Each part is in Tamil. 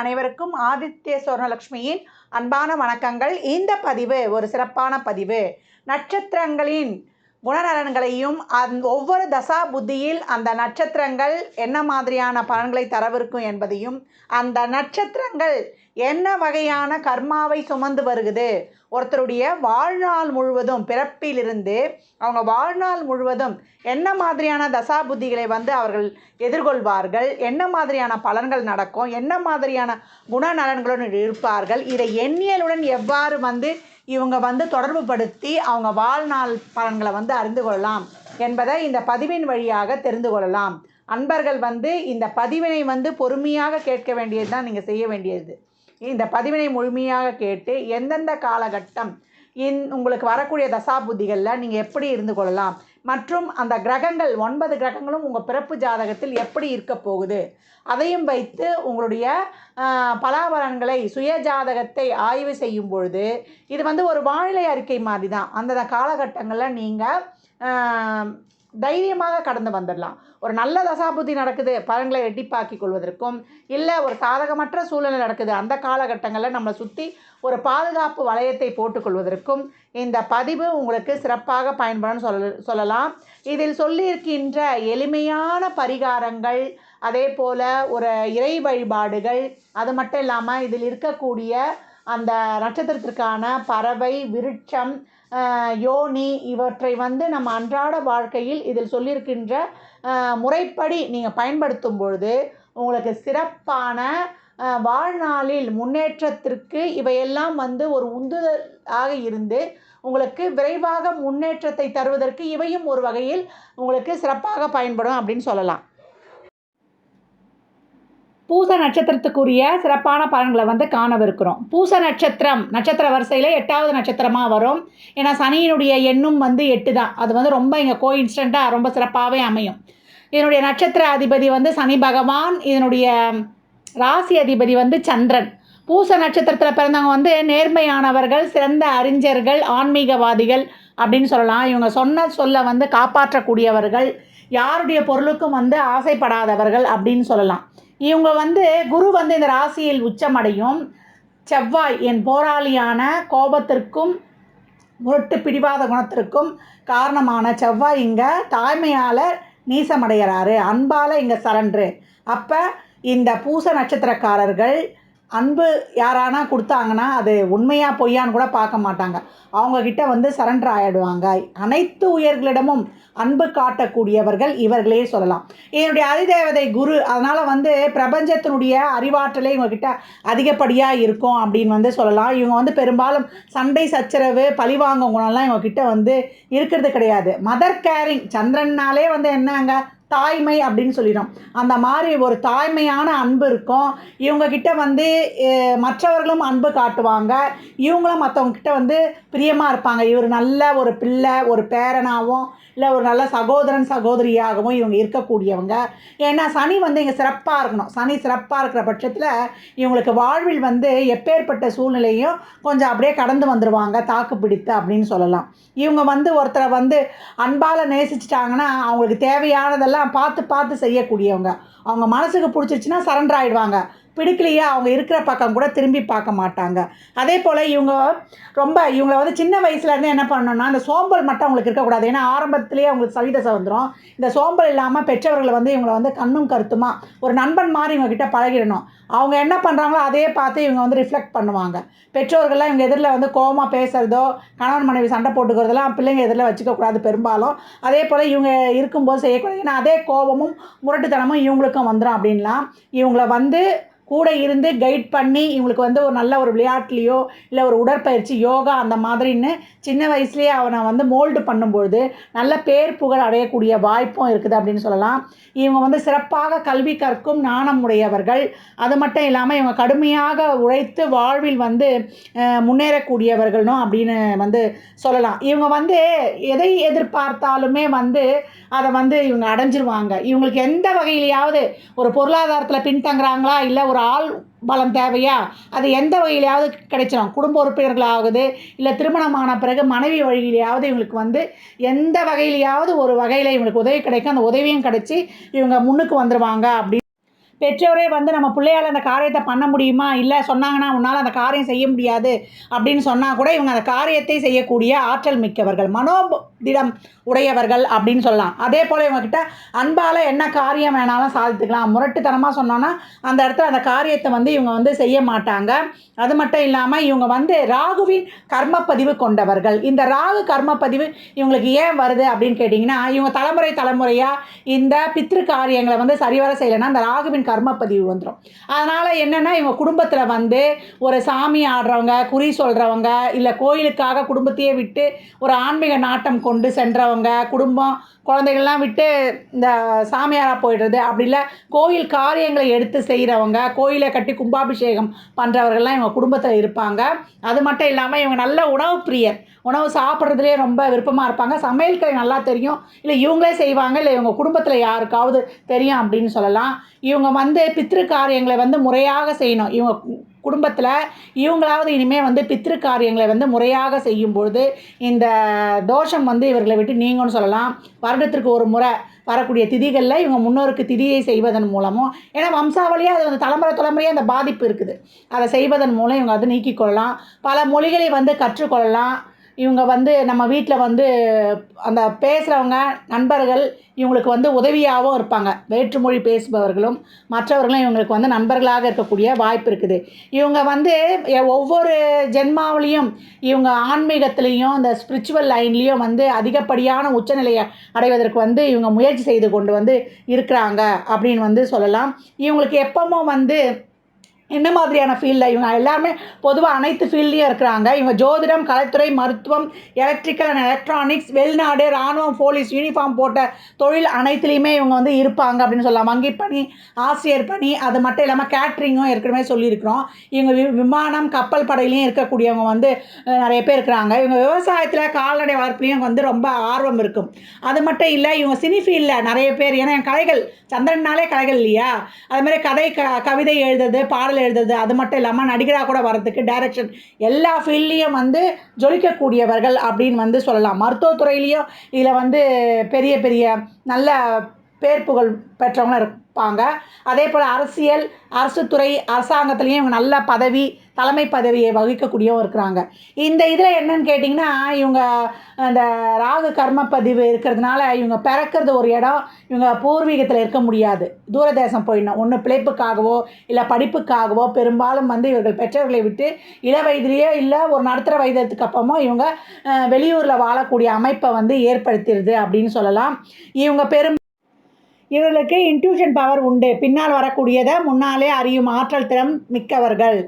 அனைவருக்கும் ஆதித்ய சொர்ணலக்ஷ்மியின் அன்பான வணக்கங்கள். இந்த பதிவு ஒரு சிறப்பான பதிவு. நட்சத்திரங்களின் குணநலன்களையும் ஒவ்வொரு தசா புத்தியில் அந்த நட்சத்திரங்கள் என்ன மாதிரியான பலன்களை தரவிருக்கும் என்பதையும், அந்த நட்சத்திரங்கள் என்ன வகையான கர்மாவை சுமந்து வருகுது, ஒருத்தருடைய வாழ்நாள் முழுவதும் பிறப்பிலிருந்து அவங்க வாழ்நாள் முழுவதும் என்ன மாதிரியான தசா புத்திகளை அவர்கள் எதிர்கொள்வார்கள், என்ன மாதிரியான பலன்கள் நடக்கும், என்ன மாதிரியான குணநலன்களுடன் இருப்பார்கள், இதை எண்ணியலுடன் எவ்வாறு இவங்க தொடர்பு படுத்தி அவங்க வாழ்நாள் பலன்களை அறிந்து கொள்ளலாம் என்பதை இந்த பதிவின் வழியாக தெரிந்து கொள்ளலாம். அன்பர்கள் இந்த பதிவினை பொறுமையாக கேட்க வேண்டியது தான் நீங்கள் செய்ய வேண்டியது. இந்த பதிவினை முழுமையாக கேட்டு எந்தெந்த காலகட்டம் உங்களுக்கு வரக்கூடிய தசாபுத்திகளில் நீங்கள் எப்படி இருந்து கொள்ளலாம், மற்றும் அந்த கிரகங்கள் 9 கிரகங்களும் உங்கள் பிறப்பு ஜாதகத்தில் எப்படி இருக்க போகுது, அதையும் வைத்து உங்களுடைய பலாபலன்களை சுய ஜாதகத்தை ஆய்வு செய்யும் பொழுது இது ஒரு வானிலை அறிக்கை மாதிரி தான். அந்த காலகட்டங்களில் நீங்கள் தைரியமாக கடந்து வந்துடலாம். ஒரு நல்ல தசாபுத்தி நடக்குது, பலன்களை ரெட்டிப்பாக்கிக் கொள்வதற்கும், இல்லை ஒரு சாதகமற்ற சூழ்நிலை நடக்குது, அந்த காலகட்டங்களில் நம்மளை சுற்றி ஒரு பாதுகாப்பு வளையத்தை போட்டுக்கொள்வதற்கும் இந்த பதிவு உங்களுக்கு சிறப்பாக பயன்படும் சொல்லலாம். இதில் சொல்லியிருக்கின்ற எளிமையான பரிகாரங்கள், அதே போல் ஒரு இறை வழிபாடுகள், அது மட்டும் இல்லாமல் இதில் இருக்கக்கூடிய அந்த நட்சத்திரத்திற்கான பறவை, விருட்சம், யோனி இவற்றை நம்ம அன்றாட வாழ்க்கையில் இதில் சொல்லியிருக்கின்ற முறைப்படி நீங்கள் பயன்படுத்தும் பொழுது உங்களுக்கு சிறப்பான வாழ்நாளில் முன்னேற்றத்திற்கு இவையெல்லாம் ஒரு உந்துதலாக இருந்து உங்களுக்கு விரைவாக முன்னேற்றத்தை தருவதற்கு இவையும் ஒரு வகையில் உங்களுக்கு சிறப்பாக பயன்படும் அப்படின்னு சொல்லலாம். பூச நட்சத்திரத்துக்குரிய சிறப்பான பலன்களை காணவிருக்கிறோம். பூச நட்சத்திர வரிசையில் 8வது நட்சத்திரமாக வரும். ஏன்னா சனியினுடைய எண்ணும் 8 தான். அது ரொம்ப இங்கே கோஇன்சிடெண்ட்டாக ரொம்ப சிறப்பாகவே அமையும். இதனுடைய நட்சத்திர அதிபதி சனி பகவான், இதனுடைய ராசி அதிபதி சந்திரன். பூச நட்சத்திரத்தில் பிறந்தவங்க நேர்மையானவர்கள், சிறந்த அறிஞர்கள், ஆன்மீகவாதிகள் அப்படின்னு சொல்லலாம். இவங்க சொன்ன சொல்ல காப்பாற்றக்கூடியவர்கள், யாருடைய பொருளுக்கும் ஆசைப்படாதவர்கள் அப்படின்னு சொல்லலாம். இவங்க குரு இந்த ராசியில் உச்சமடையும். செவ்வாய் என் போராளியான கோபத்திற்கும் முரட்டு பிடிவாத குணத்திற்கும் காரணமான செவ்வாய் இங்கே தாய்மையால் நீசமடைகிறாரு, அன்பால் இங்கே சரண்டு. அப்போ இந்த பூச நட்சத்திரக்காரர்கள் அன்பு யாரானா கொடுத்தாங்கன்னா அது உண்மையாக பொய்யான்னு கூட பார்க்க மாட்டாங்க. அவங்கக்கிட்ட சரண்டர் ஆகிடுவாங்க. அனைத்து உயிர்களிடமும் அன்பு காட்டக்கூடியவர்கள் இவர்களே சொல்லலாம். என்னுடைய அதிதேவதை குரு, அதனால் பிரபஞ்சத்தினுடைய அறிவாற்றலே இவங்கக்கிட்ட அதிகப்படியாக இருக்கும் அப்படின்னு சொல்லலாம். இவங்க பெரும்பாலும் சண்டை சச்சரவு பழிவாங்க குணம்லாம் இவங்கக்கிட்ட இருக்கிறது கிடையாது. மதர் கேரிங், சந்திரன்னாலே என்னங்க தாய்மை அப்படின்னு சொல்லிடும். அந்த மாதிரி ஒரு தாய்மையான அன்பு இருக்கும் இவங்கக்கிட்ட. மற்றவர்களும் அன்பு காட்டுவாங்க, இவங்களும் மற்றவங்கக்கிட்ட பிரியமாக இருப்பாங்க. இவர் நல்ல ஒரு பிள்ளை, ஒரு பேரனாகவும், இல்லை ஒரு நல்ல சகோதரன் சகோதரியாகவும் இவங்க இருக்கக்கூடியவங்க. ஏன்னா சனி இங்கே சிறப்பாக இருக்கணும். சனி சிறப்பாக இருக்கிற பட்சத்தில் இவங்களுக்கு வாழ்வில் எப்பேற்பட்ட சூழ்நிலையும் கொஞ்சம் அப்படியே கடந்து வந்துடுவாங்க, தாக்கு பிடித்து அப்படின்னு சொல்லலாம். இவங்க ஒருத்தரை அன்பால் நேசிச்சிட்டாங்கன்னா அவங்களுக்கு தேவையானதெல்லாம் பார்த்து செய்யக்கூடியவங்க. அவங்க மனசுக்கு பிடிச்சிருச்சுன்னா சரண்டர் ஆகிடுவாங்க, பிடிக்கலையா அவங்க இருக்கிற பக்கம் கூட திரும்பி பார்க்க மாட்டாங்க. அதே போல் இவங்களை சின்ன வயசுலேருந்து என்ன பண்ணணும்னா, அந்த சோம்பல் மட்டும் அவங்களுக்கு இருக்கக்கூடாது. ஏன்னா ஆரம்பத்திலேயே அவங்களுக்கு சவிதசை வந்துடும். இந்த சோம்பல் இல்லாமல் பெற்றவர்களை இவங்களை கண்ணும் கருத்துமா ஒரு நண்பன் மாதிரி இவங்ககிட்ட பழகிடணும். அவங்க என்ன பண்ணுறாங்களோ அதையே பார்த்து இவங்க ரிஃப்ளெக்ட் பண்ணுவாங்க. பெற்றோர்கள்லாம் இவங்க எதிரில் கோவமாக பேசுகிறதோ, கணவன் மனைவி சண்டை போட்டுக்கிறதெல்லாம் பிள்ளைங்க எதிரில் வச்சுக்கக்கூடாது பெரும்பாலும். அதே போல் இவங்க இருக்கும்போது செய்யக்கூடாது. ஏன்னா அதே கோபமும் முரட்டுத்தனமும் இவங்களுக்கும் வந்துடும். அப்படின்லாம் இவங்களை கூட இருந்து கைட் பண்ணி இவங்களுக்கு ஒரு நல்ல ஒரு விளையாட்டுலேயோ, இல்லை ஒரு உடற்பயிற்சி, யோகா அந்த மாதிரின்னு சின்ன வயசுலேயே அவனை மோல்டு பண்ணும்பொழுது நல்ல பேர் புகழ் அடையக்கூடிய வாய்ப்பும் இருக்குது அப்படின்னு சொல்லலாம். இவங்க சிறப்பாக கல்வி கற்கும் ஞானம் உடையவர்கள். அது மட்டும் இல்லாமல் இவங்க கடுமையாக உழைத்து வாழ்வில் முன்னேறக்கூடியவர்களும் அப்படின்னு சொல்லலாம். இவங்க எதை எதிர்பார்த்தாலுமே அதை இவங்க அடைஞ்சிருவாங்க. இவங்களுக்கு எந்த வகையிலையாவது ஒரு பொருளாதாரத்தில் பின்தங்குறாங்களா, இல்லை ஒரு ஆள் பலம் தேவையா, அது எந்த வகையிலையாவது கிடைச்சிடும். குடும்ப உறுப்பினர்களாகுது, இல்லை திருமணமான பிறகு மனைவி வழியிலையாவது இவங்களுக்கு எந்த வகையிலையாவது ஒரு வகையில் இவங்களுக்கு உதவி கிடைக்கும். அந்த உதவியும் கிடைச்சி இவங்க முன்னுக்கு வந்துடுவாங்க. அப்படி பெற்றோரே வந்து நம்ம பிள்ளையால் அந்த காரியத்தை பண்ண முடியுமா, இல்லை சொன்னாங்கன்னா உன்னால் அந்த காரியம் செய்ய முடியாது அப்படின்னு சொன்னால் கூட இவங்க அந்த காரியத்தை செய்யக்கூடிய ஆற்றல் மிக்கவர்கள், மனோதிடம் உடையவர்கள் அப்படின்னு சொல்லலாம். அதே போல் இவங்கக்கிட்ட அன்பால் என்ன காரியம் வேணாலும் சாதித்துக்கலாம். முரட்டுத்தனமாக சொன்னோன்னா அந்த இடத்துல அந்த காரியத்தை வந்து இவங்க வந்து செய்ய மாட்டாங்க. அது மட்டும் இல்லாமல் இவங்க வந்து ராகுவின் கர்மப்பதிவு கொண்டவர்கள். இந்த ராகு கர்மப்பதிவு இவங்களுக்கு ஏன் வருது அப்படின்னு கேட்டிங்கன்னா, இவங்க தலைமுறையாக இந்த பித்ரு காரியங்களை வந்து சரிவர செய்யலைன்னா அந்த ராகுவின் கர்மப்பதிவு வந்துடும். அதனால் என்னென்னா இவங்க குடும்பத்தில் வந்து ஒரு சாமி ஆடுறவங்க, குறி சொல்கிறவங்க, இல்லை கோயிலுக்காக குடும்பத்தையே விட்டு ஒரு ஆன்மீக நாட்டம் கொண்டு சென்றவங்க, குடும்பம் குழந்தைகள்லாம் விட்டு இந்த சாமியாராக போயிடுறது, அப்படி இல்லை கோயில் காரியங்களை எடுத்து செய்கிறவங்க, கோயிலை கட்டி கும்பாபிஷேகம் பண்ணுறவர்கள்லாம் இவங்க குடும்பத்தில் இருப்பாங்க. அது மட்டும் இல்லாமல் இவங்க நல்ல உணவு பிரியர், உணவு சாப்பிட்றதுலேயே ரொம்ப விருப்பமாக இருப்பாங்க. சமையல் கலை நல்லா தெரியும், இல்லை இவங்களே செய்வாங்க, இல்லை இவங்க குடும்பத்தில் யாருக்காவது தெரியும் அப்படின்னு சொல்லலாம். இவங்க வந்து பித்ரு காரியங்களை வந்து முறையாக செய்யணும். இவங்க குடும்பத்தில் இவங்களாவது இனிமேல் வந்து பித்ரு காரியங்களை வந்து முறையாக செய்யும்பொழுது இந்த தோஷம் வந்து இவர்களை விட்டு நீங்கும்னு சொல்லலாம். வருடத்திற்கு ஒரு முறை வரக்கூடிய திதிகளில் இவங்க முன்னோருக்கு திதியை செய்வதன் மூலமும், ஏன்னா வம்சாவளியாக அது வந்து தலைமுறையாக அந்த பாதிப்பு இருக்குது, அதை செய்வதன் மூலம் இவங்க வந்து நீக்கிக் கொள்ளலாம். பல மொழிகளை வந்து கற்றுக்கொள்ளலாம். இவங்க வந்து நம்ம வீட்டில் வந்து அந்த பேசுகிறவங்க நண்பர்கள் இவங்களுக்கு வந்து உதவியாகவும் இருப்பாங்க. வேற்றுமொழி பேசுபவர்களும் மற்றவர்களும் இவங்களுக்கு வந்து நண்பர்களாக இருக்கக்கூடிய வாய்ப்பு இருக்குது. இவங்க வந்து ஒவ்வொரு ஜென்மாவிலையும் இவங்க ஆன்மீகத்திலையும் இந்த ஸ்பிரிச்சுவல் லைன்லேயும் வந்து அதிகப்படியான உச்சநிலையை அடைவதற்கு வந்து இவங்க முயற்சி செய்து கொண்டு வந்து இருக்கிறாங்க அப்படின்னு வந்து சொல்லலாம். இவங்களுக்கு எப்பவும் வந்து என்ன மாதிரியான ஃபீல்டில் இவங்க எல்லாருமே பொதுவாக அனைத்து ஃபீல்ட்லேயும் இருக்கிறாங்க. இவங்க ஜோதிடம், கலைத்துறை, மருத்துவம், எலக்ட்ரிக்கல் அண்ட் எலக்ட்ரானிக்ஸ், வெளிநாடு, இராணுவம், போலீஸ், யூனிஃபார்ம் போட்ட தொழில் அனைத்துலேயுமே இவங்க வந்து இருப்பாங்க அப்படின்னு சொல்லலாம். வங்கிப் பணி, ஆசிரியர் பணி, அது மட்டும் இல்லாமல் கேட்ரிங்கும் ஏற்கனவே சொல்லியிருக்கிறோம். இவங்க விமானம், கப்பல் படையிலையும் இருக்கக்கூடியவங்க வந்து நிறைய பேர் இருக்கிறாங்க. இவங்க விவசாயத்தில், கால்நடை வளர்ப்புலையும் வந்து ரொம்ப ஆர்வம் இருக்கும். அது மட்டும் இல்லை, இவங்க சினி ஃபீல்டில் நிறைய பேர், ஏன்னா கலைகள், சந்திரனாலே கலைகள் இல்லையா, அதுமாதிரி கதை கவிதை எழுதுறது, பாடல் எழுதுறது, அது மட்டும் இல்லாமல் நடிகராக கூட வரதுக்கு டைரக்ஷன், எல்லா ஃபீல்ட்லேயும் வந்து ஜொலிக்கக்கூடியவர்கள் அப்படின்னு வந்து சொல்லலாம். மருத்துவத்துறையிலையும் இதில் வந்து பெரிய பெரிய நல்ல பேர் புகழ் பெற்றவங்களும் இருப்பாங்க. அதே போல் அரசியல், அரசுத்துறை, அரசாங்கத்துலேயும் இவங்க நல்ல பதவி, தலைமை பதவியை வகிக்கக்கூடியவும் இருக்கிறாங்க. இந்த இதில் என்னன்னு கேட்டிங்கன்னா, இவங்க அந்த ராகு கர்மப்பதிவு இருக்கிறதுனால இவங்க பிறக்கிறது ஒரு இடம், இவங்க பூர்வீகத்தில் இருக்க முடியாது, தூரதேசம் போயிடணும். ஒன்று பிழைப்புக்காகவோ இல்லை படிப்புக்காகவோ பெரும்பாலும் வந்து இவர்கள் பெற்றவர்களை விட்டு இள வயதிலேயோ இல்லை ஒரு நடுத்தர வயதுக்கு அப்புறமோ இவங்க வெளியூரில் வாழக்கூடிய அமைப்பை வந்து ஏற்படுத்திடுது அப்படின்னு சொல்லலாம். இவர்களுக்கு இன்ட்யூஷன் பவர் உண்டு. பின்னால் வரக்கூடியதை முன்னாலே அறியும் ஆற்றல் திறம் மிக்கவர்கள்.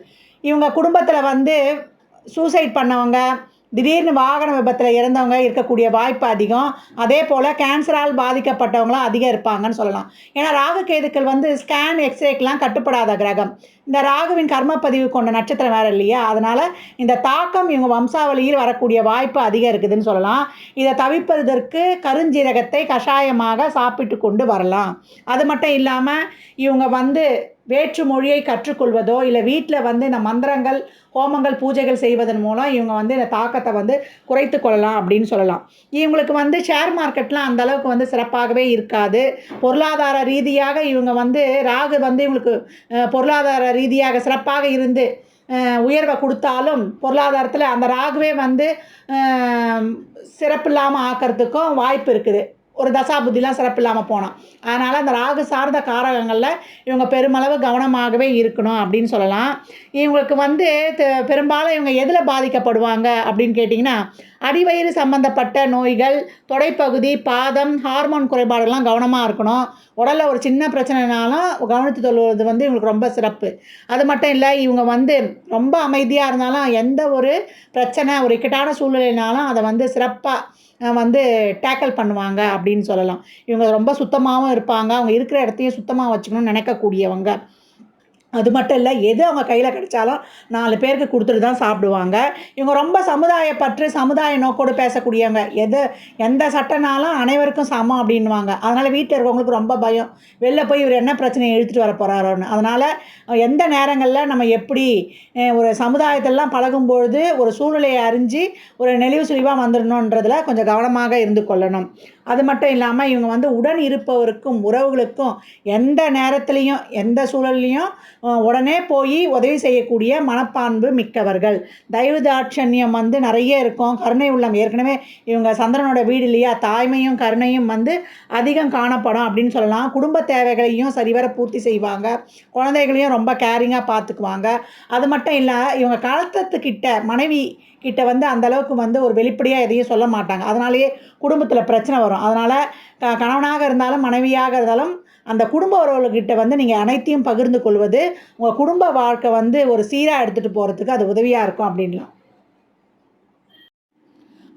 இவங்க குடும்பத்தில் வந்து சூசைட் பண்ணவங்க, திடீர்னு வாகன விபத்தில் இறந்தவங்க இருக்கக்கூடிய வாய்ப்பு அதிகம். அதே போல் கேன்சரால் பாதிக்கப்பட்டவங்களும் அதிகம் இருப்பாங்கன்னு சொல்லலாம். ஏன்னா ராகு கேதுக்கள் வந்து ஸ்கேன், எக்ஸ்ரேக்கெலாம் கட்டுப்படாத கிரகம். இந்த ராகுவின் கர்மப்பதிவு கொண்ட நட்சத்திரம் வேறு இல்லையா, அதனால் இந்த தாக்கம் இவங்க வம்சாவளியில் வரக்கூடிய வாய்ப்பு அதிகம் இருக்குதுன்னு சொல்லலாம். இதை தவிர்ப்பதற்கு கருஞ்சீரகத்தை கஷாயமாக சாப்பிட்டு கொண்டு வரலாம். அது மட்டும் இல்லாமல் இவங்க வந்து வேற்று மொழியை கற்றுக்கொள்வதோ இல்லை வீட்டில் வந்து இந்த மந்திரங்கள், ஹோமங்கள், பூஜைகள் செய்வதன் மூலம் இவங்க வந்து இந்த தாக்கத்தை வந்து குறைத்து கொள்ளலாம் அப்படின்னு சொல்லலாம். இவங்களுக்கு வந்து ஷேர் மார்க்கெட்லாம் அந்தளவுக்கு வந்து சிறப்பாகவே இருக்காது. பொருளாதார ரீதியாக இவங்க வந்து ராகு வந்து இவங்களுக்கு பொருளாதார ரீதியாக சிறப்பாக இருந்து உயர்வை கொடுத்தாலும் பொருளாதாரத்தில் அந்த ராகுவே வந்து சிறப்பில்லாமல் ஆக்கிறதுக்கும் வாய்ப்பு இருக்குது, ஒரு தசாபுத்திலாம் சிறப்பில்லாமல் போனால். அதனால் அந்த ராகு சார்ந்த காரகங்களில் இவங்க பெருமளவு கவனமாகவே இருக்கணும் அப்படின்னு சொல்லலாம். இவங்களுக்கு வந்து பெரும்பாலும் இவங்க எதில் பாதிக்கப்படுவாங்க அப்படின்னு கேட்டிங்கன்னா, அடிவயிறு சம்மந்தப்பட்ட நோய்கள், தொடைப்பகுதி, பாதம், ஹார்மோன் குறைபாடுகள்லாம் கவனமாக இருக்கணும். உடலில் ஒரு சின்ன பிரச்சனைனாலும் கவனித்து கொள்வது வந்து இவங்களுக்கு ரொம்ப சிறப்பு. அது மட்டும் இல்லை, இவங்க வந்து ரொம்ப அமைதியாக இருந்தாலும் எந்த ஒரு பிரச்சனை, ஒரு இக்கட்டான சூழ்நிலைனாலும் அதை வந்து சிறப்பாக வந்து டேக்கிள் பண்ணுவாங்க அப்படின்னு சொல்லலாம். இவங்க ரொம்ப சுத்தமாகவும் இருப்பாங்க. அவங்க இருக்கிற இடத்தையும் சுத்தமாக வச்சுக்கணும்னு நினைக்கக்கூடியவங்க. அது மட்டும் இல்ல, எது அவங்க கையில கிடைச்சாலும் 4 பேருக்கு குடுத்துட்டு தான் சாப்பிடுவாங்க. இவங்க ரொம்ப சமுதாய பற்று, சமுதாய நோக்கோடு பேசக்கூடியவங்க. எந்த சட்டம்னாலும் அனைவருக்கும் சமம் அப்டின்னுவாங்க. அதனால வீட்ல இருக்கவங்களுக்கு ரொம்ப பயம். வெளில போய் இவரு என்ன பிரச்சனைய இழுத்துட்டு வர போறாரோன்னு. அதனால எந்த நேரங்கள்ல நம்ம எப்படி ஒரு சமுதாயத்திலலாம் பழகும்பொழுது, ஒரு சூழ்நிலைய அறிஞ்சு, ஒரு நெளிவு சுளிவா வந்துரணுன்றதுல கொஞ்சம் கவனமாக இருந்து கொள்ளணும். அது மட்டும் இல்லாம, இவங்க வந்து உடன் இருப்பவருக்கும், உறவுகளுக்கும் எந்த நேரத்திலயும், எந்த சூழல்லயும் உடனே போய் உதவி செய்யக்கூடிய மனப்பான்பு மிக்கவர்கள். தயவு தாட்சண்யம் வந்து நெறைய இருக்கும். கருணை உள்ளம் ஏற்கனவே இவங்க சந்திரனோட வீடு இல்லையா? தாய்மையும், கருணையும் வந்து அதிகம் காணப்படும் அப்படின்னு சொல்லலாம். குடும்ப தேவைகளையும் சரிவர பூர்த்தி செய்வாங்க. குழந்தைகளையும் ரொம்ப கேரிங்கா பார்த்துக்குவாங்க. அது மட்டும் இல்ல, இவங்க கலத்தத்துக்கிட்ட மனைவி கிட்ட வந்து அந்த அளவுக்கு வந்து ஒரு வெளிப்படையா எதையும் சொல்ல மாட்டாங்க. அதனாலேயே குடும்பத்தில பிரச்சனை வரும். அதனால கணவனாக இருந்தாலும், மனைவியாக இருந்தாலும் அந்த குடும்ப உறவுகள்கிட்ட வந்து நீங்க அனைத்தையும் பகிர்ந்து கொள்வது, உங்க குடும்ப வாழ்க்கை வந்து ஒரு சீரா எடுத்துட்டு போறதுக்கு அது உதவியா இருக்கும் அப்டின்லாம்.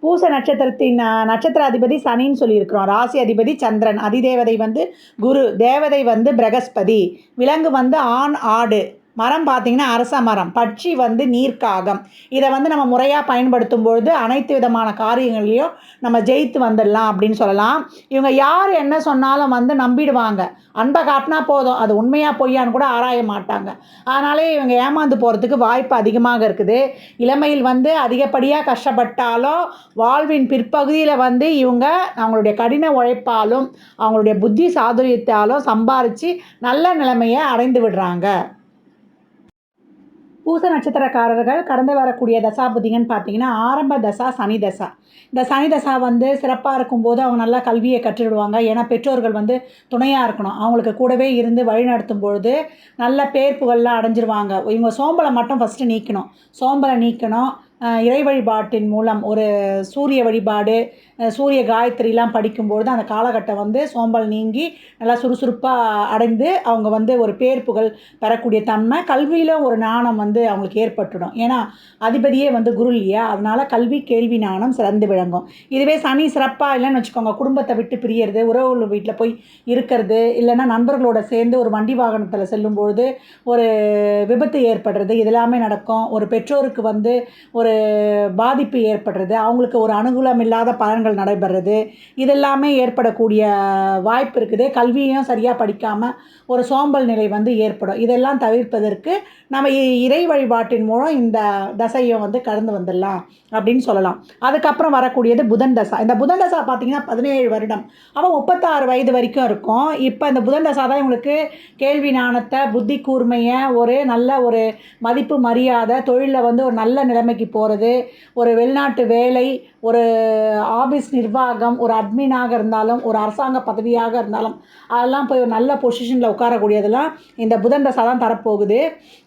பூச நட்சத்திரத்தின் நட்சத்திர அதிபதி சனின்னு சொல்லியிருக்கிறோம். ராசி அதிபதி சந்திரன். அதிதேவதை வந்து குரு. தேவதை வந்து பிரகஸ்பதி. விலங்கு வந்து ஆண், ஆடு. மரம் பார்த்தீங்கன்னா, அரச மரம். பட்சி வந்து நீர்க்காகம். இத வந்து நம்ம முறையா பயன்படுத்தும் பொழுது, அனைத்து விதமான காரியங்கள்லயும் நம்ம ஜெயித்து வந்துடலாம் அப்படின்னு சொல்லலாம். இவங்க யார் என்ன சொன்னாலும் வந்து நம்பிடுவாங்க. அன்ப காட்டுனா போதும். அது உண்மையா பொய்யான்னு கூட ஆராய மாட்டாங்க. அதனாலேயே இவங்க ஏமாந்து போறதுக்கு வாய்ப்பு அதிகமாக இருக்குது. இளமையில் வந்து அதிகப்படியா கஷ்டப்பட்டாலும், வாழ்வின் பிற்பகுதியில வந்து இவங்க அவங்களுடைய கடின உழைப்பாலும், அவங்களுடைய புத்தி சாதுரியத்தாலும் சம்பாரிச்சு நல்ல நிலைமைய அடைந்து விடுறாங்க. பூச நட்சத்திரக்காரர்கள் கடந்து வரக்கூடிய தசாபுத்திங்கன்னு பார்த்தீங்கன்னா, ஆரம்ப தசா சனி தசா. இந்த சனி தசா வந்து சிறப்பா இருக்கும்போது அவங்க நல்லா கல்விய கற்றுடுவாங்க. ஏன்னா, பெற்றோர்கள் வந்து துணையா இருக்கணும். அவங்களுக்கு கூடவே இருந்து வழிநடத்தும் பொழுது, நல்ல பேர் புகழ்லாம் அடைஞ்சிருவாங்க. இவங்க சோம்பல மட்டும் ஃபர்ஸ்ட்டு நீக்கணும். சோம்பல நீக்கணும். இறை வழிபாட்டின் மூலம் ஒரு சூரிய வழிபாடு, சூரிய காயத்ரிலாம் படிக்கும்பொழுது, அந்த காலகட்டம் வந்து சோம்பல் நீங்கி, நல்லா சுறுசுறுப்பா அடைந்து, அவங்க வந்து ஒரு பேர் புகழ் பெறக்கூடிய தன்மை, கல்வியில ஒரு ஞானம் வந்து அவங்களுக்கு ஏற்பட்டுடும். ஏன்னா, அதிபதியே வந்து குரு இல்லையா? அதனால கல்வி, கேள்வி ஞானம் சிறந்து விளங்கும். இதுவே சனி சிறப்பா இல்லன்னு வச்சுக்கோங்க, குடும்பத்த விட்டு பிரியறது, உறவுகள் வீட்ல போய் இருக்கிறது, இல்லன்னா நண்பர்களோட சேர்ந்து ஒரு வண்டி வாகனத்தில செல்லும்பொழுது, ஒரு விபத்து ஏற்படுறது, இது எல்லாமே நடக்கும். ஒரு பெற்றோருக்கு வந்து ஒரு பாதிப்பு ஏற்படுறது, அவங்களுக்கு ஒரு அனுகூலம் இல்லாத பலன்கள் நடைபெறது, இதெல்லாமே ஏற்படக்கூடிய வாய்ப்பு இருக்குது. கல்வியும் சரியா படிக்காம, ஒரு சோம்பல் நிலை வந்து ஏற்படும். இதெல்லாம் தவிர்ப்பதற்கு நம்ம இறை வழிபாட்டின் மூலம் இந்த தசைய வந்து கடந்து வந்துடலாம் அப்படின்னு சொல்லலாம். அதுக்கப்புறம் வரக்கூடியது புதன் தசா. இந்த புதன் தசா பார்த்தீங்கன்னா 17 வருடம். அப்ப 36 வயது வரைக்கும் இருக்கும். இப்ப இந்த புதன் தசா தான் இவங்களுக்கு கேள்வி ஞானத்த, புத்தி கூர்மைய, ஒரு நல்ல ஒரு மதிப்பு, மரியாதை, தொழில்ல வந்து ஒரு நல்ல நிலைமைக்கு போறது, ஒரு வெளிநாட்டு வேலை, ஒரு ஆஃபீஸ் நிர்வாகம், ஒரு அட்மினாக இருந்தாலும், ஒரு அரசாங்க பதவியாக இருந்தாலும், அதெல்லாம் போய் ஒரு நல்ல பொசிஷன்ல உட்காரக்கூடியதெல்லாம் இந்த புதன் தசா தான் தரப்போகுது.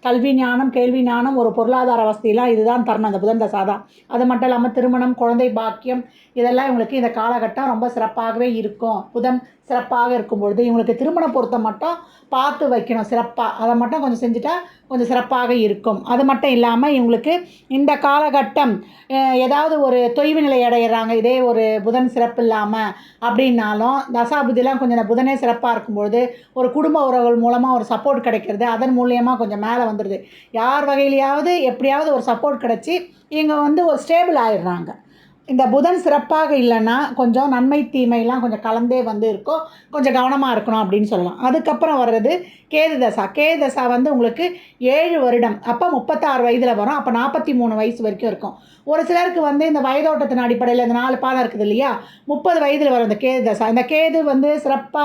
கல்வி ஞானம், கேள்வி ஞானம், ஒரு பொருளாதார வசதிலாம் இதுதான் தரணும் அந்த புதன் தசா தான். அது மட்டும் இல்லாம திருமணம், குழந்தை பாக்கியம் இதெல்லாம் இவங்களுக்கு இந்த காலகட்டம் ரொம்ப சிறப்பாகவே இருக்கும். புதன் சிறப்பாக இருக்கும் பொழுது, இவங்களுக்கு திருமண பொருத்தம் மட்டும் பார்த்து வைக்கணும் சிறப்பா. அத மட்டும் கொஞ்சம் செஞ்சுட்டா கொஞ்சம் சிறப்பாக இருக்கும். அது மட்டும் இல்லாம இவங்களுக்கு இந்த காலகட்டம் ஏதாவது ஒரு தொய்வு நிலை அடையிறாங்க. இதே ஒரு புதன் சிறப்பு இல்லாம அப்படின்னாலும், தசாபுத்திலாம் கொஞ்சம் இந்த புதனே சிறப்பா இருக்கும்பொழுது, ஒரு குடும்ப உறவுகள் மூலமா ஒரு சப்போர்ட் கிடைக்கிறது. அதன் மூலியமா கொஞ்சம் மேல வந்துருது. யார் வகையிலயாவது எப்படியாவது ஒரு சப்போர்ட் கிடைச்சு, இவங்க வந்து ஒரு ஸ்டேபிள் ஆயிடுறாங்க. இந்த புதன் சிறப்பாக இல்லன்னா, கொஞ்சம் நன்மை, தீமைலாம் கொஞ்சம் கலந்தே வந்து இருக்கும். கொஞ்சம் கவனமா இருக்கணும் அப்படின்னு சொல்லலாம். அதுக்கப்புறம் வர்றது கேது தசா. கேது தசா வந்து உங்களுக்கு 7 வருடம். அப்ப 36 வயதில வரும். அப்ப 43 வயசு வரைக்கும் இருக்கும். ஒரு சிலருக்கு வந்து இந்த வயதோட்டத்தின் அடிப்படையில இந்த 4 பாதம் இருக்குது இல்லையா? 30 வயதில வரும் இந்த கேது தசா. இந்த கேது வந்து சிறப்பா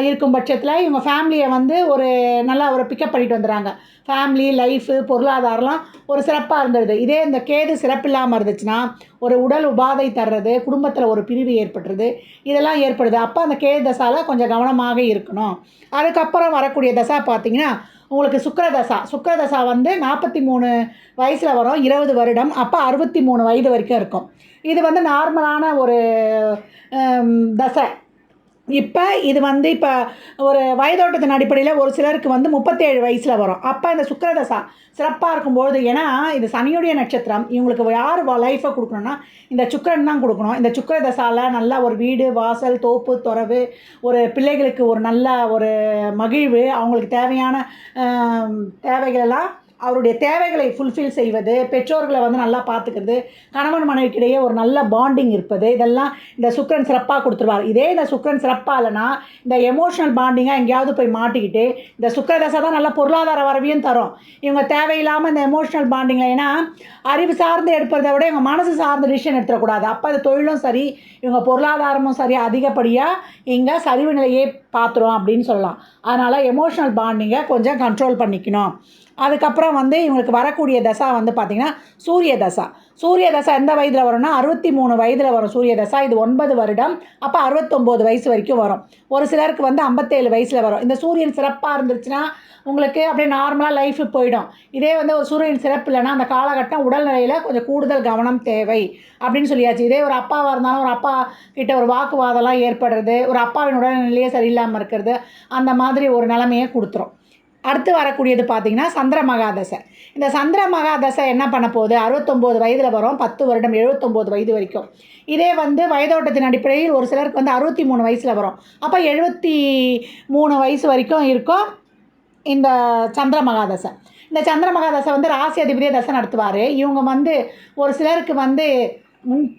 இருக்கும் பட்சத்தில இவங்க ஃபேமிலிய வந்து ஒரு நல்லா ஒரு பிக்கப் பண்ணிட்டு வந்துர்றாங்க. ஃபேமிலி, லைஃபு, பொருளாதாரம்லாம் ஒரு சிறப்பா இருந்துருது. இதே இந்த கேது சிறப்பில்லாம இருந்துச்சுன்னா, ஒரு உடல் உபாதை தர்றது, குடும்பத்தில ஒரு பிரிவு ஏற்பட்டுறது, இதெல்லாம் ஏற்படுது. அப்ப அந்த கேது தசால கொஞ்சம் கவனமாக இருக்கணும். அதுக்கப்புறம் வரக்கூடிய தசா பார்த்தீங்கன்னா, உங்களுக்கு சுக்கிர தசா. சுக்கிர தசா வந்து 43 வயசுல வரும். 20 வருடம். அப்ப 63 வயது வரைக்கும் இருக்கும். இது வந்து நார்மலான ஒரு தசை. இப்ப இது வந்து இப்ப ஒரு வயதோட்டத்தின் அடிப்படையில ஒரு சிலருக்கு வந்து 37 வயசுல வரும். அப்ப இந்த சுக்கிரதசா சிறப்பா இருக்கும்பொழுது ஏன்னா, இது சனியுடைய நட்சத்திரம். இவங்களுக்கு யார் லைஃப குடுக்கணும்னா, இந்த சுக்கிரன் தான் குடுக்கணும். இந்த சுக்கிரதசால நல்லா ஒரு வீடு, வாசல், தோப்பு, தொரவு, ஒரு பிள்ளைகளுக்கு ஒரு நல்ல ஒரு மகிழ்வு, அவங்களுக்கு தேவையான அ தேவைகளெல்லாம் அவருடைய தேவைகளை ஃபுல்ஃபில் செய்வது, பெற்றோர்கள வந்து நல்லா பார்த்துக்கிறது, கணவன் மனைவிக்கிடையே ஒரு நல்ல பாண்டிங் இருப்பது, இதெல்லாம் இந்த சுக்கிரன் சிறப்பா குடுத்துருவாரு. இதே இந்த சுக்கிரன் சிறப்பா இல்லன்னா, இந்த எமோஷனல் பாண்டிங்கா எங்கேயாவது போய் மாட்டிக்கிட்டு, இந்த சுக்கிரதசை தான் நல்ல பொருளாதார வரவையும் தரும். இவங்க தேவையில்லாம இந்த எமோஷனல் பாண்டிங்ல ஏன்னா, அறிவு சார்ந்து எடுப்பத விட இவங்க மனசு சார்ந்த டிசிஷன் எடுத்துறக்கூடாது. அப்ப அது தொழிலும் சரி, இவங்க பொருளாதாரமும் சரி அதிகப்படியா இங்க சரிவு நிலையே பார்த்துரும் அப்படின்னு சொல்லலாம். அதனால எமோஷனல் பாண்டிங்க கொஞ்சம் கண்ட்ரோல் பண்ணிக்கணும். அதுக்கப்புறம் வந்து இவங்களுக்கு வரக்கூடிய தசா வந்து பார்த்தீங்கன்னா, சூரிய தசா. சூரிய தசா எந்த வயதில வரும்னா, 63 வயதில வரும் சூரிய தசா. இது 9 வருடம். அப்ப 69 வயசு வரைக்கும் வரும். ஒரு சிலருக்கு வந்து 57 வயசுல வரும். இந்த சூரியன் சிறப்பா இருந்துச்சுன்னா, உங்களுக்கு அப்படியே நார்மலா லைஃப் போயிடும். இதே வந்து ஒரு சூரியன் சிறப்பு இல்லன்னா, அந்த காலகட்டம் உடல்நிலையில கொஞ்சம் கூடுதல் கவனம் தேவை அப்படின்னு சொல்லியாச்சு. இதே ஒரு அப்பாவா இருந்தாலும், ஒரு அப்பா கிட்ட ஒரு வாக்குவாதம்லாம் ஏற்படுறது, ஒரு அப்பாவின் உடல்நிலையே சரியில்லாம இருக்கிறது, அந்த மாதிரி ஒரு நிலைமைய குடுத்துரும். அடுத்து வரக்கூடியது பார்த்தீங்கன்னா, சந்திர மகாதசை. இந்த சந்திர மகாதசை என்ன பண்ண போகுது? 69 வயதில வரும். 10 வருடம் 79 வயது வரைக்கும். இதே வந்து வயதோட்டத்தின் அடிப்படையில் ஒரு சிலருக்கு வந்து 63 வயசுல வரும். அப்ப 73 வயசு வரைக்கும் இருக்கும் இந்த சந்திர மகாதசை. இந்த சந்திர மகாதசை வந்து ராசி அதிபதியே தசை நடத்துவாரு. இவங்க வந்து ஒரு சிலருக்கு வந்து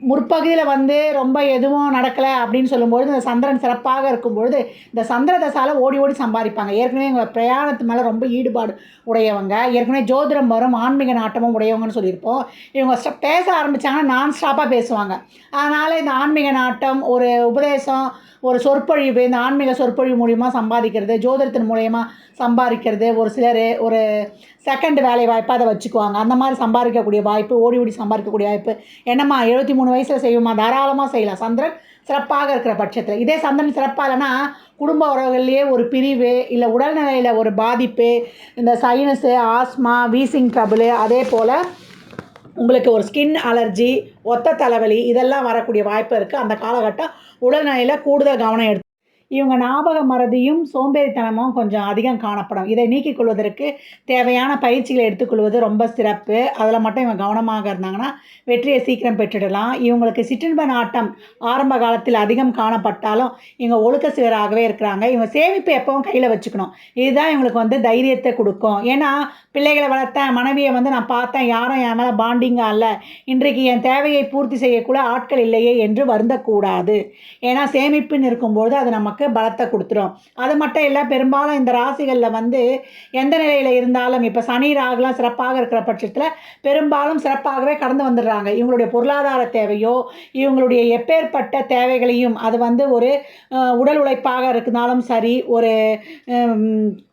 முற்பகுதியில வந்து ரொம்ப எதுவும் நடக்கல அப்படின்னு சொல்லும்பொழுது, இந்த சந்திரன் சிறப்பாக இருக்கும்பொழுது, இந்த சந்திர தசால ஓடி ஓடி சம்பாரிப்பாங்க. ஏற்கனவே இவங்க பிரயாணத்து மேல ரொம்ப ஈடுபாடு உடையவங்க. ஏற்கனவே ஜோதிடம் வரும், ஆன்மீக நாட்டமும் உடையவங்கன்னு சொல்லியிருப்போம். இவங்க பேச ஆரம்பிச்சாங்கன்னா நான் ஸ்டாப்பா பேசுவாங்க. அதனால இந்த ஆன்மீக நாட்டம், ஒரு உபதேசம், ஒரு சொற்பொழிவு, இந்த ஆன்மீக சொற்பொழிவு மூலியமா சம்பாதிக்கிறது, ஜோதிடத்தின் மூலியமா சம்பாதிக்கிறது, ஒரு சிலர் ஒரு செகண்ட் வேலை வாய்ப்பா அத வச்சுக்குவாங்க. அந்த மாரி சம்பாதிக்கக்கூடிய வாய்ப்பு, ஓடி ஓடி சம்பாதிக்கக்கூடிய வாய்ப்பு. என்னம்மா 73 வயசுல செய்வோமா? தாராளமா செய்யலாம். சந்திரன் சிறப்பாக இருக்கிற பட்சத்தில. இதே சந்திரன் சிறப்பா இல்லன்னா, குடும்ப உறவுகள்லயே ஒரு பிரிவு, இல்ல உடல்நிலையில ஒரு பாதிப்பு, இந்த சைனஸு, ஆஸ்மா, வீசிங் ட்ரபுளு, அதேபோல உங்களுக்கு ஒரு ஸ்கின் அலர்ஜி, ஒத்த தலைவலி இதெல்லாம் வரக்கூடிய வாய்ப்பு இருக்கு. அந்த காலகட்டம் உடல்நிலையில கூடுதல் கவனம் இவங்க ஞாபக மறதியும், சோம்பேறித்தனமும் கொஞ்சம் அதிகம் காணப்படும். இதை நீக்கிக் கொள்வதற்கு தேவையான பயிற்சிகளை எடுத்துக்கொள்வது ரொம்ப சிறப்பு. அதில மட்டும் இவங்க கவனமாக இருந்தாங்கன்னா, வெற்றிய சீக்கிரம் பெற்றுடலாம். இவங்களுக்கு சிற்றின்ப நாட்டம் ஆரம்ப காலத்தில் அதிகம் காணப்பட்டாலும், இவங்க ஒழுக்க சீலராகவே இருக்கிறாங்க. இவங்க சேமிப்பு எப்பவும் கையில வச்சுக்கணும். இதுதான் இவங்களுக்கு வந்து தைரியத்த குடுக்கும். ஏன்னா, பிள்ளைகள வளர்த்தேன், மனைவிய வந்து நான் பார்த்தேன், யாரும் என் மேல பாண்டிங்கா இல்ல. இன்றைக்கு என் தேவையை பூர்த்தி செய்யக்கூட ஆட்கள் இல்லையே என்று வருந்தக்கூடாது. ஏன்னா, சேமிப்புன்னு இருக்கும்போது அது நமக்கு பலத்த குடுத்துரும். அது மட்டும் இல்ல, பெரும்பாலும் இந்த ராசிகள்ல வந்து எந்த நிலையில இருந்தாலும், இப்ப சனி, ராகுலாம் சிறப்பாக இருக்கிற பட்சத்தில, பெரும்பாலும் சிறப்பாகவே கடந்து வந்துடுறாங்க. இவங்களுடைய பொருளாதார தேவையோ, இவங்களுடைய எப்பேற்பட்ட தேவைகளையும் அது வந்து ஒரு உடல் உழைப்பாக இருந்தாலும் சரி, ஒரு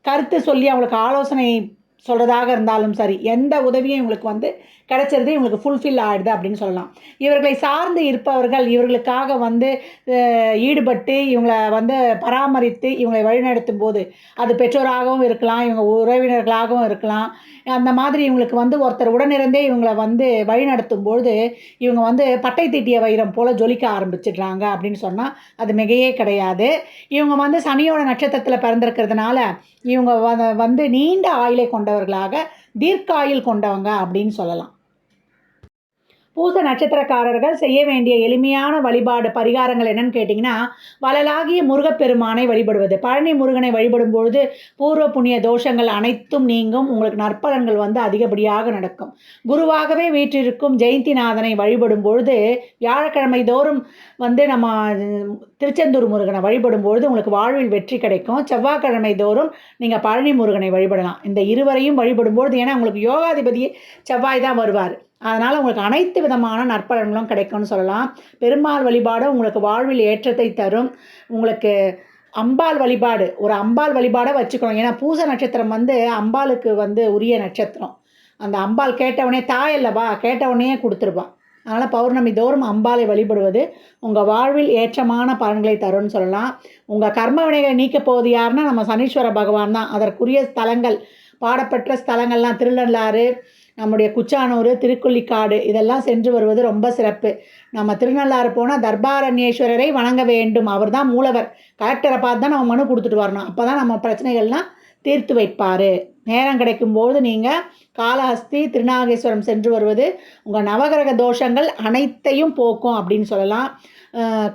கருத்து சொல்லி அவங்களுக்கு ஆலோசனை சொல்றதாக இருந்தாலும் சரி, எந்த உதவியும் இவங்களுக்கு வந்து கிடைச்சிருது, இவங்களுக்கு ஃபுல்ஃபில் ஆயிடுது அப்படின்னு சொல்லலாம். இவர்களை சார்ந்து இருப்பவர்கள், இவர்களுக்காக வந்து ஈடுபட்டு, இவங்கள வந்து பராமரித்து, இவங்களை வழிநடத்தும்போது, அது பெற்றோராகவும் இருக்கலாம், இவங்க உறவினர்களாகவும் இருக்கலாம். அந்த மாதிரி இவங்களுக்கு வந்து ஒருத்தர் உடனிருந்தே இவங்கள வந்து வழிநடத்தும்பொழுது, இவங்க வந்து பட்டை தீட்டிய வைரம் போல ஜொலிக்க ஆரம்பிச்சுடுறாங்க அப்படின்னு சொன்னா, அது மிகையே கிடையாது. இவங்க வந்து சனியோட நட்சத்திரத்தில பிறந்திருக்கிறதுனால, இவங்க வந்து நீண்ட ஆயுளை கொண்டவர்களாக, தீர்க்காயுள் கொண்டவங்க அப்படின்னு சொல்லலாம். பூச நட்சத்திரக்காரர்கள் செய்ய வேண்டிய எளிமையான வழிபாடு பரிகாரங்கள் என்னன்னு கேட்டிங்கன்னா, வள்ளலாகிய முருகப்பெருமானை வழிபடுவது. பழனி முருகனை வழிபடும் பொழுது பூர்வ புண்ணிய தோஷங்கள் அனைத்தும் நீங்கும். உங்களுக்கு நற்பலன்கள் வந்து அதிகப்படியாக நடக்கும். குருவாகவே வீற்றிருக்கும் ஜெயந்திநாதனை வழிபடும் பொழுது, வியாழக்கிழமை தோறும் வந்து நம்ம திருச்செந்தூர் முருகனை வழிபடும் பொழுது உங்களுக்கு வாழ்வில் வெற்றி கிடைக்கும். செவ்வாய்க்கிழமை தோறும் நீங்க பழனி முருகனை வழிபடலாம். இந்த இருவரையும் வழிபடும்பொழுது ஏன்னா உங்களுக்கு யோகாதிபதியே செவ்வாய் தான் வருவாரு. அதனால உங்களுக்கு அனைத்து விதமான நற்பலன்களும் கிடைக்கும்னு சொல்லலாம். பெருமாள் வழிபாடு உங்களுக்கு வாழ்வில் ஏற்றத்தை தரும். உங்களுக்கு அம்பாள் வழிபாடு, ஒரு அம்பாள் வழிபாட வச்சுக்கணும். ஏன்னா பூச நட்சத்திரம் வந்து அம்பாளுக்கு வந்து உரிய நட்சத்திரம். அந்த அம்பாள் கேட்டவுடனே தாய் அல்லவா, கேட்டவுடனேயே குடுத்துருவா. அதனால பௌர்ணமி தோறும் அம்பாளை வழிபடுவது உங்க வாழ்வில் ஏற்றமான பலன்களை தரும்னு சொல்லலாம். உங்க கர்ம வினைகளை நீக்கப் போவது யாருன்னா, நம்ம சனீஸ்வர பகவான் தான். அதற்குரிய ஸ்தலங்கள், பாடப்பெற்ற ஸ்தலங்கள்லாம் திருநள்ளாறு, நம்முடைய குச்சானூர், திருக்கொள்ளிக்காடு இதெல்லாம் சென்று வருவது ரொம்ப சிறப்பு. நம்ம திருநள்ளாறு போனால் தர்பாரண்யேஸ்வரரை வணங்க வேண்டும். அவர் தான் மூலவர். கலெக்டரை பார்த்து தான் நம்ம மனு கொடுத்துட்டு வரணும். அப்போ தான் நம்ம பிரச்சனைகள்லாம் தீர்த்து வைப்பார். நேரம் கிடைக்கும்போது நீங்கள் காளஹஸ்தி, திருநாகேஸ்வரம் சென்று வருவது உங்கள் நவகிரக தோஷங்கள் அனைத்தையும் போக்கும் அப்படின்னு சொல்லலாம்.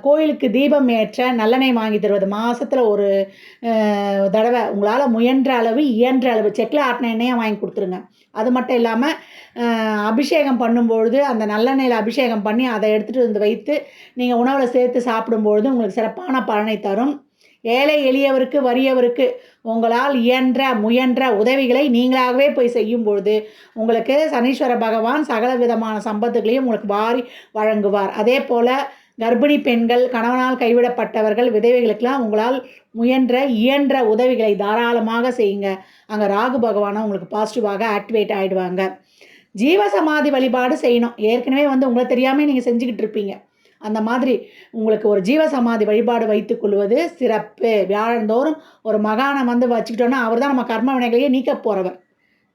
கோயிலுக்கு தீபம் ஏற்ற நல்லெண்ணெய் வாங்கி தருவது மாதத்தில் ஒரு தடவை உங்களால் முயன்ற அளவு இயன்ற அளவு செக்கில் ஆட்டின எண்ணெயை வாங்கி கொடுத்துருங்க. அது மட்டும் இல்லாமல் அபிஷேகம் பண்ணும்பொழுது அந்த நல்லெண்ணெயில் அபிஷேகம் பண்ணி அதை எடுத்துகிட்டு வந்து வைத்து நீங்கள் உணவில் சேர்த்து சாப்பிடும்பொழுது உங்களுக்கு சிறப்பான பலனை தரும். ஏழை எளியவருக்கு வறியவருக்கு உங்களால் இயன்ற முயன்ற உதவிகளை நீங்களாகவே போய் செய்யும் பொழுது உங்களுக்கு சனீஸ்வர பகவான் சகல விதமான சம்பத்துகளையும் உங்களுக்கு வாரி வழங்குவார். அதே போல் கர்ப்பிணி பெண்கள், கணவனால் கைவிடப்பட்டவர்கள், விதவைகளுக்கெல்லாம் உங்களால் முயன்ற இயன்ற உதவிகளை தாராளமாக செய்யுங்க. அங்கே ராகு பகவானை உங்களுக்கு பாசிட்டிவாக ஆக்டிவேட் ஆகிடுவாங்க. ஜீவசமாதி வழிபாடு செய்யணும். ஏற்கனவே உங்களை தெரியாமல் நீங்கள் செஞ்சுக்கிட்டு இருப்பீங்க. அந்த மாதிரி உங்களுக்கு ஒரு ஜீவசமாதி வழிபாடு வைத்துக்கொள்வது சிறப்பு. வியாழந்தோறும் ஒரு மகானை வச்சுக்கிட்டோன்னா அவர் தான் நம்ம கர்ம வினைகளையே நீக்க போகிறவர்.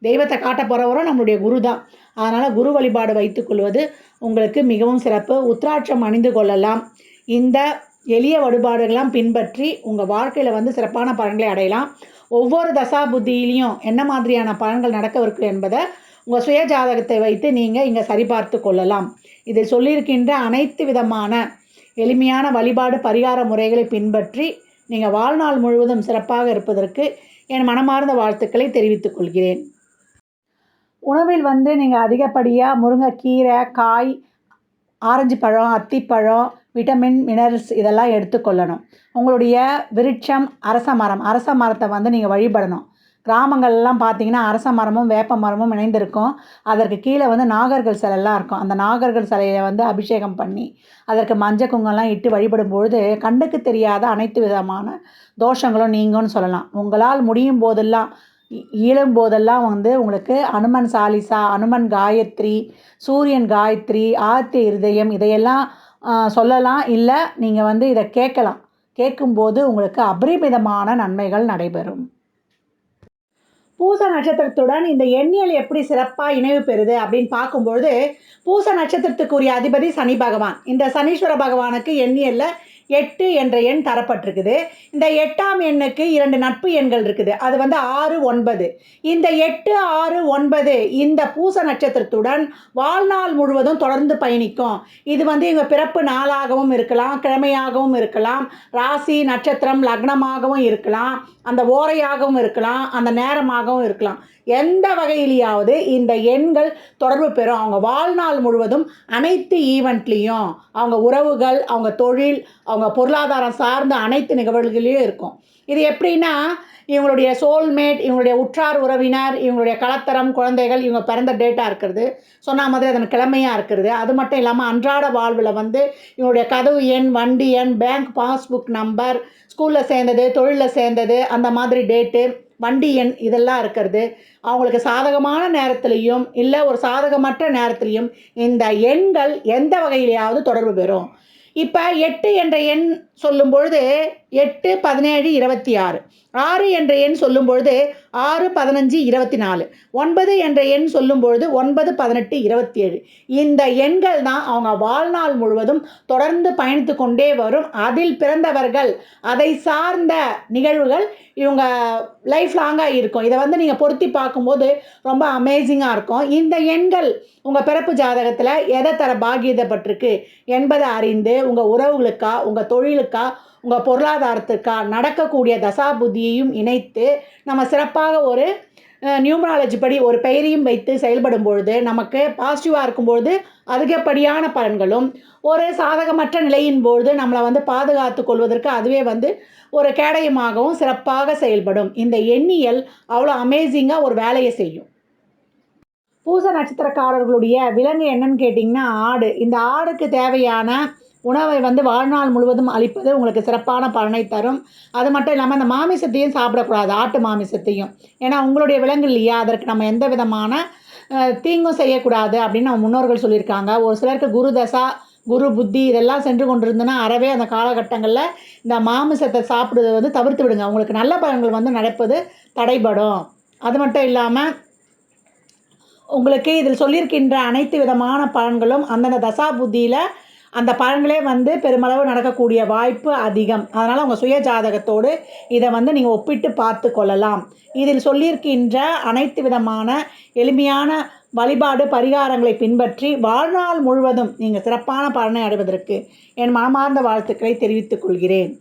தெய்வத்தை காட்ட போகிறவரும் நம்மளுடைய குரு தான். அதனால் குரு வழிபாடு வைத்துக்கொள்வது உங்களுக்கு மிகவும் சிறப்பு. உத்திராட்சம் அணிந்து கொள்ளலாம். இந்த எளிய வழிபாடுகள்லாம் பின்பற்றி உங்கள் வாழ்க்கையில் சிறப்பான பலன்களை அடையலாம். ஒவ்வொரு தசா புத்தியிலையும் என்ன மாதிரியான பலன்கள் நடக்கவிருக்கு என்பதை உங்கள் சுய ஜாதகத்தை வைத்து நீங்கள் இங்கே சரிபார்த்து கொள்ளலாம். இதில் சொல்லியிருக்கின்ற அனைத்து விதமான எளிமையான வழிபாடு பரிகார முறைகளை பின்பற்றி நீங்கள் வாழ்நாள் முழுவதும் சிறப்பாக இருப்பதற்கு என் மனமார்ந்த வாழ்த்துக்களை தெரிவித்துக் கொள்கிறேன். உணவில் நீங்கள் அதிகப்படியாக முருங்கைக்கீரை, காய், ஆரஞ்சு பழம், அத்திப்பழம், விட்டமின், மினரல்ஸ் இதெல்லாம் எடுத்துக்கொள்ளணும். உங்களுடைய விருட்சம் அரச மரம். அரச மரத்தை நீங்கள் வழிபடணும். கிராமங்கள்லாம் பார்த்தீங்கன்னா அரச மரமும் வேப்ப மரமும் இணைந்திருக்கும். அதற்கு கீழே நாகர்கள் சிலையெல்லாம் இருக்கும். அந்த நாகர்கள் சிலையை அபிஷேகம் பண்ணி அதற்கு மஞ்சள் குங்குமம்லாம் இட்டு வழிபடும்பொழுது கண்ணுக்கு தெரியாத அனைத்து விதமான தோஷங்களும் நீங்கும்னு சொல்லலாம். உங்களால் முடியும் போதெல்லாம் இயலும்போதெல்லாம் உங்களுக்கு அனுமன் சாலிசா, அனுமன் காயத்ரி, சூரியன் காயத்ரி, ஆதித்ய இருதயம் இதையெல்லாம் சொல்லலாம். இல்லை நீங்கள் இதை கேட்கலாம். கேட்கும்போது உங்களுக்கு அபரிமிதமான நன்மைகள் நடைபெறும். பூச நட்சத்திரத்துடன் இந்த எண்ணியல் எப்படி சிறப்பாக இணைவு பெறுது அப்படின்னு பார்க்கும்பொழுது பூச நட்சத்திரத்துக்குரிய அதிபதி சனி பகவான். இந்த சனீஸ்வர பகவானுக்கு எண்ணியலில் 8 என்ற எண் தரப்பட்டிருக்குது. இந்த 8ஆம் எண்ணுக்கு 2 நட்பு எண்கள் இருக்குது. அது 6, 9. இந்த 8, 6, 9 இந்த பூச நட்சத்திரத்துடன் வாழ்நாள் முழுவதும் தொடர்ந்து பயணிக்கும். இது இவங்க பிறப்பு நாளாகவும் இருக்கலாம், கிழமையாகவும் இருக்கலாம், ராசி நட்சத்திரம் லக்னமாகவும் இருக்கலாம், அந்த ஓரையாகவும் இருக்கலாம், அந்த நேரமாகவும் இருக்கலாம். எந்த வகையிலேயாவது இந்த எண்கள் தொடர்பு பெறும். அவங்க வாழ்நாள் முழுவதும் அனைத்து ஈவெண்ட்லேயும் அவங்க உறவுகள், அவங்க தொழில், அவங்க பொருளாதாரம் சார்ந்த அனைத்து நிகழ்வுகளையும் இருக்கும். இது எப்படின்னா இவங்களுடைய சோல்மேட், இவங்களுடைய உற்றார் உறவினர், இவங்களுடைய கலத்தரம், குழந்தைகள் இவங்க பிறந்த டேட்டாக இருக்கிறது, சொன்ன மாதிரி அதன் கிழமையாக இருக்கிறது. அது மட்டும் இல்லாமல் அன்றாட வாழ்வில் இவங்களுடைய கதவு எண், வண்டி எண், பேங்க் பாஸ்புக் நம்பர், ஸ்கூலில் சேர்ந்தது, தொழிலில் சேர்ந்தது, அந்த மாதிரி டேட்டு, வண்டி எண் இதெல்லாம் இருக்கிறது. அவங்களுக்கு சாதகமான நேரத்துலையும் இல்லை ஒரு சாதகமற்ற நேரத்துலையும் இந்த எண்கள் எந்த வகையிலையாவது தொடர்பு பெறும். இப்போ 8 என்ற எண் சொல்லும் பொழுது 8, 17, 26. 6 என்ற எண் சொல்லும் பொழுது 6, 15, 24. 9 என்ற எண் சொல்லும் பொழுது 9, 18, 27. இந்த எண்கள் தான் அவங்க வாழ்நாள் முழுவதும் தொடர்ந்து பயணித்து கொண்டே வரும். அதில் பிறந்தவர்கள், அதை சார்ந்த நிகழ்வுகள் இவங்க லைஃப் லாங்காக இருக்கும். இதை நீங்கள் பொருத்தி பார்க்கும்போது ரொம்ப அமேசிங்காக இருக்கும். இந்த எண்கள் உங்கள் பிறப்பு ஜாதகத்தில் எதை தர பாக்கியதப்பட்டிருக்கு என்பதை அறிந்து உங்கள் உறவுகளுக்கா, உங்கள் தொழிலுக்கா, உங்கள் பொருளாதாரத்துக்கா நடக்கக்கூடிய தசா புத்தியையும் இணைத்து நம்ம சிறப்பாக ஒரு நியூமராலஜி படி ஒரு பெயரையும் வைத்து செயல்படும் பொழுது நமக்கு பாசிட்டிவாக இருக்கும்பொழுது அதிகப்படியான பலன்களும், ஒரு சாதகமற்ற நிலையின் பொழுது நம்மளை பாதுகாத்து கொள்வதற்கு அதுவே ஒரு கேடயமாகவும் சிறப்பாக செயல்படும். இந்த எண்ணியல் அவ்வளோ அமேசிங்காக ஒரு வேலையை செய்யும். பூச நட்சத்திரக்காரர்களுடைய விலங்கு என்னன்னு கேட்டிங்கன்னா ஆடு. இந்த ஆடுக்கு தேவையான உணவை வாழ்நாள் முழுவதும் அளிப்பது உங்களுக்கு சிறப்பான பலனை தரும். அது மட்டும் இல்லாமல் அந்த மாமிசத்தையும் சாப்பிடக்கூடாது, ஆட்டு மாமிசத்தையும். ஏன்னா உங்களுடைய விலங்கு இல்லையா, அதற்கு நம்ம எந்த விதமான தீங்கும் செய்யக்கூடாது அப்படின்னு நம்ம முன்னோர்கள் சொல்லியிருக்காங்க. ஒரு சிலருக்கு குரு தசா, குரு புத்தி இதெல்லாம் சென்று கொண்டிருந்ததுன்னா அறவே அந்த காலகட்டங்களில் இந்த மாமிசத்தை சாப்பிடுவது தவிர்த்து விடுங்க. உங்களுக்கு நல்ல பலன்கள் நடப்பது தடைபடும். அது மட்டும் இல்லாமல் உங்களுக்கு இதில் சொல்லியிருக்கின்ற அனைத்து விதமான பலன்களும் அந்தந்த தசா புத்தியில அந்த பலன்களே வந்து பெருமளவு நடக்கக்கூடிய வாய்ப்பு அதிகம். அதனால உங்க சுய ஜாதகத்தோடு இத வந்து நீங்க ஒப்பிட்டு பார்த்து கொள்ளலாம். இதில் சொல்லியிருக்கின்ற அனைத்து விதமான எளிமையான வழிபாடு, பரிகாரங்களை பின்பற்றி வாழ்நாள் முழுவதும் நீங்க சிறப்பான பலனை அடைவதற்கு என் மனமார்ந்த வாழ்த்துக்களை தெரிவித்துக் கொள்கிறேன்.